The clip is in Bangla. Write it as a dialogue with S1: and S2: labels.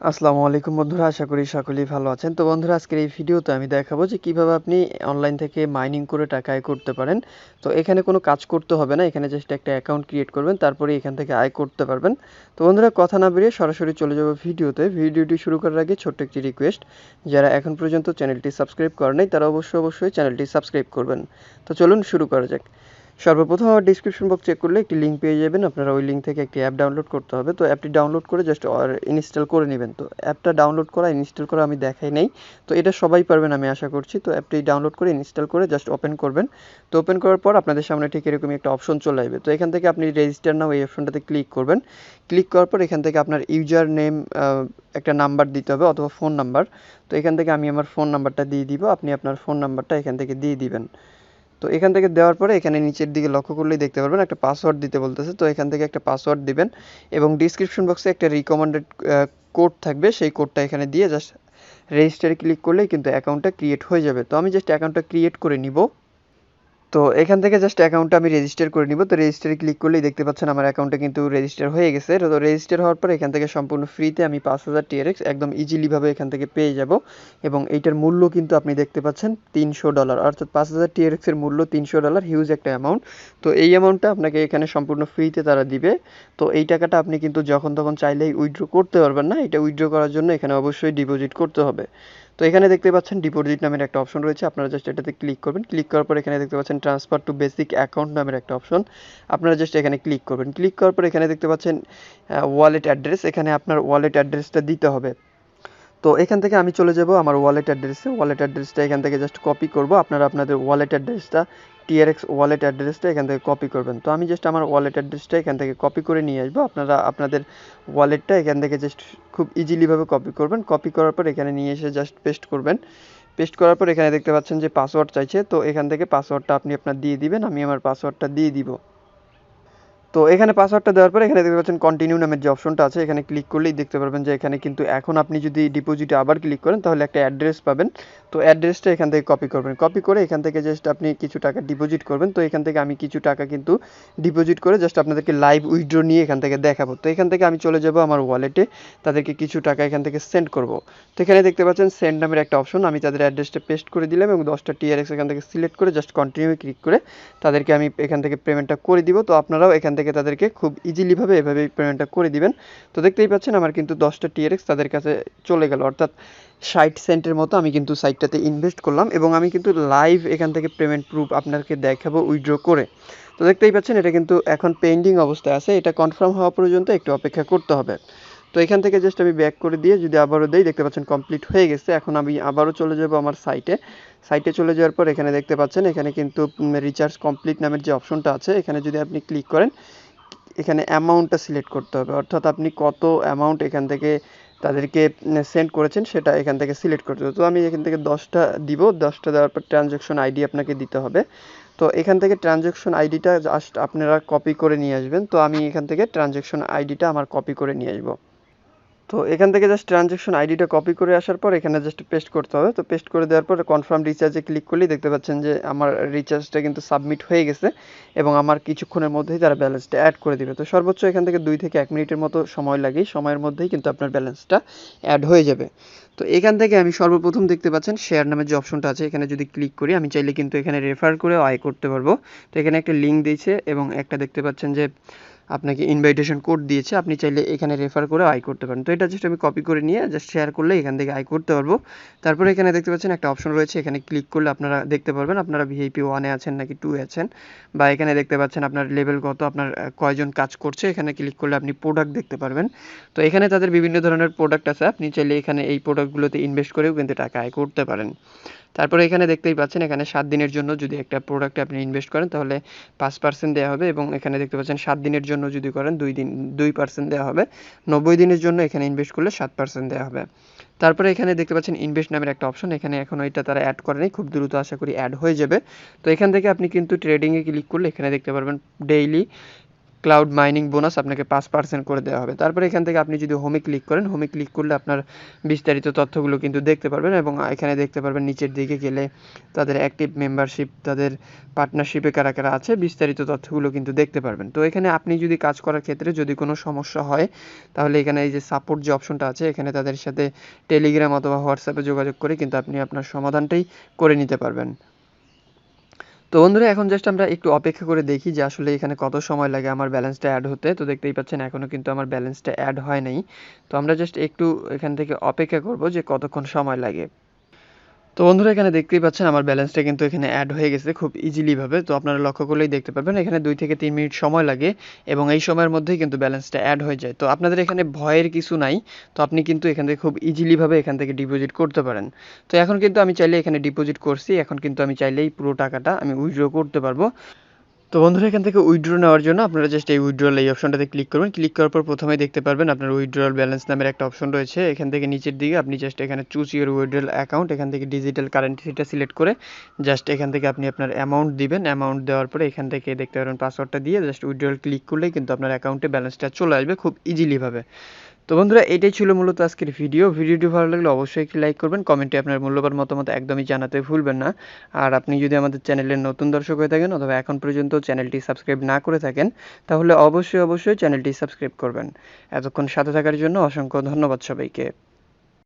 S1: আসসালামু আলাইকুম বন্ধুরা, আশা করি সকলেই ভালো আছেন। তো বন্ধুরা, আজকের এই ভিডিওতে আমি দেখাবো যে কিভাবে আপনি অনলাইন থেকে মাইনিং করে টাকা আয় করতে পারেন। তো এখানে কোনো কাজ করতে হবে না, এখানে জাস্ট একটা অ্যাকাউন্ট ক্রিয়েট করবেন, তারপরে এখান থেকে আয় করতে পারবেন। তো বন্ধুরা, কথা না বেরিয়ে সরাসরি চলে যাবো ভিডিওতে। ভিডিওটি শুরু করার আগে ছোট্ট একটি রিকোয়েস্ট, যারা এখন পর্যন্ত চ্যানেলটি সাবস্ক্রাইব করেন নাই তারা অবশ্যই চ্যানেলটি সাবস্ক্রাইব করবেন। তো চলুন শুরু করা যাক। সর্বপ্রথম আমার ডিসক্রিপশন বক্স চেক করলে একটি লিঙ্ক পেয়ে যাবেন, আপনারা ওই লিঙ্ক থেকে একটি অ্যাপ ডাউনলোড করতে হবে। তো অ্যাপটি ডাউনলোড করে জাস্ট ইনস্টল করে নেবেন। তো অ্যাপটা ডাউনলোড করা ইনস্টল করা আমি দেখাই নাই, তো এটা সবাই পারবেন আমি আশা করছি। তো অ্যাপটি ডাউনলোড করে ইনস্টল করে জাস্ট ওপেন করবেন। তো ওপেন করার পর আপনাদের সামনে ঠিক এরকমই একটা অপশন চলে আসবে। তো এখান থেকে আপনি রেজিস্টার নাও এই অপশনটাতে ক্লিক করবেন। ক্লিক করার পর এখান থেকে আপনার ইউজার নেম একটা নাম্বার দিতে হবে অথবা ফোন নাম্বার। তো এখান থেকে আমি আমার ফোন নাম্বারটা দিয়ে দিব, আপনি আপনার ফোন নাম্বারটা এখান থেকে দিয়ে দিবেন। তো এখান থেকে দেওয়ার পরে এখানে নিচের দিকে লক্ষ্য করলেই দেখতে পারবেন একটা পাসওয়ার্ড দিতে বলতেছে। তো এখান থেকে একটা পাসওয়ার্ড দিবেন এবং ডিসক্রিপশন বক্সে একটা রিকমেন্ডেড কোড থাকবে, সেই কোডটা এখানে দিয়ে জাস্ট রেজিস্টারে ক্লিক করলেই কিন্তু অ্যাকাউন্টটা ক্রিয়েট হয়ে যাবে। তো আমি জাস্ট অ্যাকাউন্টটা ক্রিয়েট করে নিব। তো এখান থেকে জাস্ট অ্যাকাউন্টটা আমি রেজিস্টার করে নিব। তো রেজিস্টারে ক্লিক করলেই দেখতে পাচ্ছেন আমার অ্যাকাউন্টটা কিন্তু রেজিস্টার হয়ে গেছে। তো রেজিস্টার হওয়ার পর এখান থেকে সম্পূর্ণ ফ্রিতে আমি 5000 TRX একদম ইজিলিভাবে এখান থেকে পেয়ে যাব। এবং এইটার মূল্য কিন্তু আপনি দেখতে পাচ্ছেন $300, অর্থাৎ 5000 TRX এর মূল্য $300, হিউজ একটা অ্যামাউন্ট। তো এই অ্যামাউন্টটা আপনাকে এখানে সম্পূর্ণ ফ্রিতে তারা দিবে। তো এই টাকাটা আপনি কিন্তু যখন তখন চাইলেই উইথড্র করতে পারবেন না, এটা উইথড্র করার জন্য এখানে অবশ্যই ডিপোজিট করতে হবে। তো এখানে দেখতে পাচ্ছেন ডিপোজিট নামের একটা অপশন রয়েছে, আপনারা জাস্ট এটাতে ক্লিক করবেন। ক্লিক করার পর এখানে দেখতে পাচ্ছেন ট্রান্সফার টু বেসিক অ্যাকাউন্ট নামের একটা অপশন, আপনারা জাস্ট এখানে ক্লিক করবেন। ক্লিক করার পর এখানে দেখতে পাচ্ছেন ওয়ালেট অ্যাড্রেস, এখানে আপনার ওয়ালেট অ্যাড্রেসটা দিতে হবে। তো এখান থেকে আমি চলে যাব আমার ওয়ালেট অ্যাড্রেসে। ওয়ালেট অ্যাড্রেসটা এখান থেকে জাস্ট কপি করব, আপনারা আপনাদের ওয়ালেট অ্যাড্রেসটা TRX ওয়ালেট অ্যাড্রেসটা এখান থেকে কপি করবেন। তো আমি জাস্ট আমার ওয়ালেট অ্যাড্রেসটা এখান থেকে কপি করে নিয়ে আসবো। আপনারা আপনাদের ওয়ালেটটা এখান থেকে জাস্ট খুব ইজিলিভাবে কপি করবেন। কপি করার পর এখানে নিয়ে এসে জাস্ট পেস্ট করবেন। পেস্ট করার পর এখানে দেখতে পাচ্ছেন যে পাসওয়ার্ড চাইছে, তো এখান থেকে পাসওয়ার্ডটা আপনি আপনার দিয়ে দিবেন। আমি আমার পাসওয়ার্ডটা দিয়ে দিব। তো এখানে পাসওয়ার্ডটা দেওয়ার পরে এখানে দেখতে পাচ্ছেন কন্টিনিউ নামের যে অপশনটা আছে, এখানে ক্লিক করলেই দেখতে পারবেন যে এখানে কিন্তু এখন আপনি যদি ডিপোজিটে আবার ক্লিক করেন তাহলে একটা অ্যাড্রেস পাবেন। তো অ্যাড্রেসটা এখান থেকে কপি করবেন, কপি করে এখান থেকে জাস্ট আপনি কিছু টাকা ডিপোজিট করবেন। তো এখান থেকে আমি কিছু টাকা কিন্তু ডিপোজিট করে জাস্ট আপনাদেরকে লাইভ উইথড্র নিয়ে এখান থেকে দেখাবো। তো এখান থেকে আমি চলে যাব আমার ওয়ালেটে, তাদেরকে কিছু টাকা এখান থেকে সেন্ড করব। তো এখানে দেখতে পাচ্ছেন সেন্ড নামের একটা অপশন, আমি তাদের অ্যাড্রেসটা পেস্ট করে দিলাম এবং 10টা TRX এখান থেকে সিলেক্ট করে জাস্ট কন্টিনিউ ক্লিক করে তাদেরকে আমি এখান থেকে পেমেন্টটা করে দিব। তো আপনারাও এখান থেকে তাদেরকে খুব ইজিলিভাবে এভাবেই পেমেন্টটা করে দিবেন। তো দেখতেই পাচ্ছেন আমার কিন্তু 10টা TRX তাদের কাছে চলে গেল, অর্থাৎ 60 সেন্টের মতো আমি কিন্তু সাইটটাতে ইনভেস্ট করলাম এবং আমি কিন্তু লাইভ এখান থেকে পেমেন্ট প্রুফ আপনাকে দেখাবো উইথড্র করে। তো দেখতেই পাচ্ছেন এটা কিন্তু এখন পেন্ডিং অবস্থায় আছে, এটা কনফার্ম হওয়া পর্যন্ত একটু অপেক্ষা করতে হবে। তো এখান থেকে জাস্ট আমি ব্যাক করে দিয়ে যদি আবারও দেই, দেখতে পাচ্ছেন কমপ্লিট হয়ে গেছে। এখন আমি আবারও চলে যাব আমার সাইটে চলে যাওয়ার পর এখানে দেখতে পাচ্ছেন এখানে কিন্তু রিচার্জ কমপ্লিট নামের যে অপশনটা আছে, এখানে যদি আপনি ক্লিক করেন এখানে অ্যামাউন্টটা সিলেক্ট করতে হবে, অর্থাৎ আপনি কত অ্যামাউন্ট এখান থেকে তাদেরকে সেন্ড করেছেন সেটা এখান থেকে সিলেক্ট করতে হবে। তো আমি এখান থেকে 10টা দিব, 10টা দেওয়ার পর ট্রানজ্যাকশন আইডি আপনাকে দিতে হবে। তো এখান থেকে ট্রানজ্যাকশন আইডিটা জাস্ট আপনারা কপি করে নিয়ে আসবেন। তো আমি এখান থেকে ট্রানজ্যাকশন আইডিটা আমার কপি করে নিয়ে আসবো। তো এখান থেকে জাস্ট ট্রানজ্যাকশন আইডিটা কপি করে আসার পর এখানে জাস্ট পেস্ট করতে হবে। তো পেস্ট করে দেওয়ার পর কনফার্ম রিচার্জে ক্লিক করলেই দেখতে পাচ্ছেন যে আমার রিচার্জটা কিন্তু সাবমিট হয়ে গেছে এবং আমার কিছুক্ষণের মধ্যেই তারা ব্যালেন্সটা অ্যাড করে দিবে। তো সর্বোচ্চ এখান থেকে 2 থেকে 1 মিনিটের মতো সময় লাগে, সময়ের মধ্যেই কিন্তু আপনার ব্যালেন্সটা অ্যাড হয়ে যাবে। তো এখান থেকে আমি সর্বপ্রথম দেখতে পাচ্ছেন শেয়ার নামের যে অপশনটা আছে, এখানে যদি ক্লিক করি আমি চাইলে কিন্তু এখানে রেফার করে আয় করতে পারবো। তো এখানে একটা লিঙ্ক দিয়েছে এবং একটা দেখতে পাচ্ছেন যে আপনাকে ইনভাইটেশন কোড দিয়েছে, আপনি চাইলে এখানে রেফার করে আয় করতে পারেন। তো এটা জাস্ট আমি কপি করে নিয়ে জাস্ট শেয়ার করলে এখান থেকে আয় করতে পারবো। তারপরে এখানে দেখতে পাচ্ছেন একটা অপশন রয়েছে, এখানে ক্লিক করলে আপনারা দেখতে পারবেন আপনারা ভিআইপি 1-এ আছেন নাকি 2-এ আছেন, বা এখানে দেখতে পাচ্ছেন আপনার লেভেল কত, আপনার কয়জন কাজ করছে। এখানে ক্লিক করলে আপনি প্রোডাক্ট দেখতে পারবেন। তো এখানে তাদের বিভিন্ন ধরনের প্রোডাক্ট আছে, আপনি চাইলে এখানে এই প্রোডাক্টগুলোতে ইনভেস্ট করেও কিন্তু টাকা আয় করতে পারেন। তারপরে এখানে দেখতেই পাচ্ছেন এখানে 7 দিনের জন্য যদি একটা প্রোডাক্টে আপনি ইনভেস্ট করেন তাহলে 5% দেওয়া হবে এবং এখানে দেখতে পাচ্ছেন 7 দিনের জন্য যদি করেন 2% দেওয়া হবে। 90 দিনের জন্য এখানে ইনভেস্ট করলে 7% দেওয়া হবে। তারপরে এখানে দেখতে পাচ্ছেন ইনভেস্ট নামের একটা অপশন, এখানে এখনও এটা তারা অ্যাড করেনি, খুব দ্রুত আশা করি অ্যাড হয়ে যাবে। তো এখান থেকে আপনি কিন্তু ট্রেডিংয়ে ক্লিক করলে এখানে দেখতে পারবেন ডেইলি ক্লাউড মাইনিং বোনাস আপনাকে 5% করে দেওয়া হবে। তারপরে এখান থেকে আপনি যদি হোমে ক্লিক করেন, হোমে ক্লিক করলে আপনার বিস্তারিত তথ্যগুলো কিন্তু দেখতে পারবেন এবং এখানে দেখতে পারবেন নিচের দিকে গেলে তাদের অ্যাক্টিভ মেম্বারশিপ, তাদের পার্টনারশিপে কারা কারা আছে, বিস্তারিত তথ্যগুলো কিন্তু দেখতে পারবেন। তো এখানে আপনি যদি কাজ করার ক্ষেত্রে যদি কোনো সমস্যা হয়, তাহলে এখানে এই যে সাপোর্ট যে অপশনটা আছে, এখানে তাদের সাথে টেলিগ্রাম অথবা হোয়াটসঅ্যাপে যোগাযোগ করে কিন্তু আপনি আপনার সমাধানটাই করে নিতে পারবেন। তো বন্ধুরা এখন জাস্ট আমরা একটু অপেক্ষা করে দেখি যে আসলে এখানে কত সময় লাগে আমার ব্যালেন্সটা অ্যাড হতে। তো দেখতেই পাচ্ছেন এখনও কিন্তু আমার ব্যালেন্সটা অ্যাড হয় নাই। তো আমরা জাস্ট একটু এখান থেকে অপেক্ষা করব যে কতক্ষণ সময় লাগে। তো বন্ধুরা এখানে দেখতেই পাচ্ছেন আমার ব্যালেন্সটা কিন্তু এখানে অ্যাড হয়ে গেছে খুব ইজিলি ভাবে। তো আপনারা লক্ষ্য করলেই দেখতে পারবেন এখানে 2 থেকে 3 মিনিট সময় লাগে এবং এই সময়ের মধ্যেই কিন্তু ব্যালেন্সটা অ্যাড হয়ে যায়। তো আপনাদের এখানে ভয়ের কিছু নাই। তো আপনি কিন্তু এখান থেকে খুব ইজিলি ভাবে এখান থেকে ডিপোজিট করতে পারেন। তো এখন কিন্তু আমি চাইলে এখানে ডিপোজিট করছি। এখন কিন্তু আমি চাইলেই পুরো টাকাটা আমি উইথড্র করতে পারবো। তো বন্ধুরা এখান থেকে উইথড্র নেওয়ার জন্য আপনারা জাস্ট এই উইথড্রল এই অপশনটাতে ক্লিক করবেন। ক্লিক করার পর প্রথমেই দেখতে পারবেন আপনার উইথড্রল ব্যালেন্স নামের একটা অপশন রয়েছে। এখান থেকে নিচের দিকে আপনি জাস্ট এখানে চুজ ইউর উইথড্রল অ্যাকাউন্ট, এখান থেকে ডিজিটাল কারেন্সিটা সিলেক্ট করে জাস্ট এখান থেকে আপনি আপনার অ্যামাউন্ট দিবেন। অ্যামাউন্ট দেওয়ার পরে এখান থেকে দেখতে পারবেন পাসওয়ার্ডটা দিয়ে জাস্ট উইথড্রল ক্লিক করলেই কিন্তু আপনার অ্যাকাউন্টে ব্যালেন্সটা চলে আসবে খুব ইজিলি ভাবে। তো বন্ধুরা এটাই ছিল মূলত আজকের ভিডিওটি ভালো লাগলে অবশ্যই একটি লাইক করবেন, কমেন্টে আপনার মূল্যবান মতামত একদমই জানাতে ভুলবেন না। আর আপনি যদি আমাদের চ্যানেলের নতুন দর্শক হয়ে থাকেন অথবা এখন পর্যন্ত চ্যানেলটি সাবস্ক্রাইব না করে থাকেন, তাহলে অবশ্যই চ্যানেলটি সাবস্ক্রাইব করবেন। এতক্ষণ সাথে থাকার জন্য অসংখ্য ধন্যবাদ সবাইকে।